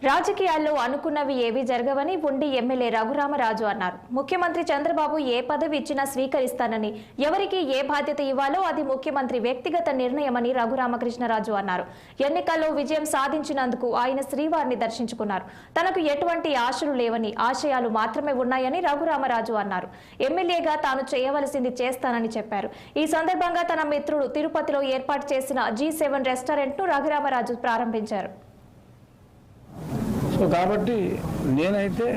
రాజకీయాల్లో అనుకున్నవి ఏవీ జరగవని ఉండి ఎమ్మెల్యే రఘురామరాజు అన్నారు. ముఖ్యమంత్రి చంద్రబాబు ఏ పదవి ఇచ్చినా స్వీకరిస్తానని, ఎవరికి ఏ బాధ్యత ఇవ్వాలో అది ముఖ్యమంత్రి వ్యక్తిగత నిర్ణయమని రఘురామకృష్ణరాజు అన్నారు. ఎన్నికల్లో విజయం సాధించినందుకు ఆయన శ్రీవారిని దర్శించుకున్నారు. తనకు ఎటువంటి ఆశలు లేవని, ఆశయాలు మాత్రమే ఉన్నాయని రఘురామరాజు అన్నారు. ఎమ్మెల్యేగా తాను చేయవలసింది చేస్తానని చెప్పారు. ఈ సందర్భంగా తన మిత్రుడు తిరుపతిలో ఏర్పాటు చేసిన G7 రెస్టారెంట్ ను రఘురామరాజు ప్రారంభించారు. సో కాబట్టి నేనైతే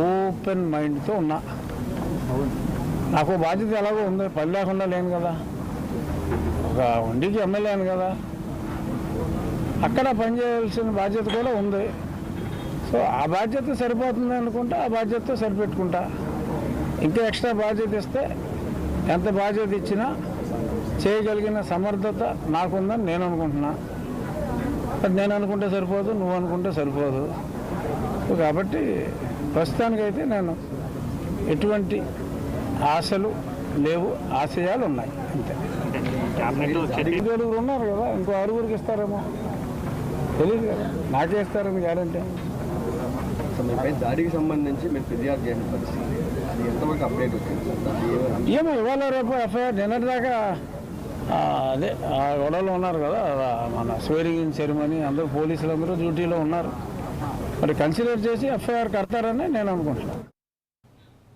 ఓపెన్ మైండ్తో ఉన్నా. నాకు బాధ్యత ఎలాగో ఉంది, పని లేకుండా లేను కదా, ఒక ఉండికి ఎమ్మెల్యేను కదా, అక్కడ పనిచేయాల్సిన బాధ్యత కూడా ఉంది. సో ఆ బాధ్యత సరిపోతుంది అనుకుంటా, ఆ బాధ్యతతో సరిపెట్టుకుంటా. ఇంకా ఎక్స్ట్రా బాధ్యత ఇస్తే ఎంత బాధ్యత ఇచ్చినా చేయగలిగిన సమర్థత నాకుందని నేను అనుకుంటున్నా. నేను అనుకుంటే సరిపోదు, నువ్వు అనుకుంటే సరిపోదు. కాబట్టి ప్రస్తుతానికైతే నేను ఎటువంటి ఆశలు లేవు, ఆశయాలు ఉన్నాయి అంతే. 5 ఉన్నారు కదా, ఇంకో 6 ఇస్తారేమో తెలియదు కదా, నాకే ఇస్తారని గ్యారంటీ. దాడికి సంబంధించి మీరు ఫిర్యాదు చేసిన పరిస్థితి ఎంతవరకు అప్డేట్ వచ్చింది? ఏమో ఇవాళ రేపు ఎఫ్ఐఆర్ నిన్నటిదాకా అదే ఆ గొడవలో ఉన్నారు కదా, మన స్వేరింగ్ సెరమనీ అందరూ పోలీసులు అందరూ డ్యూటీలో ఉన్నారు. మరి కన్సిడర్ చేసి ఎఫ్ఐఆర్ కడతారని నేను అనుకుంటున్నాను.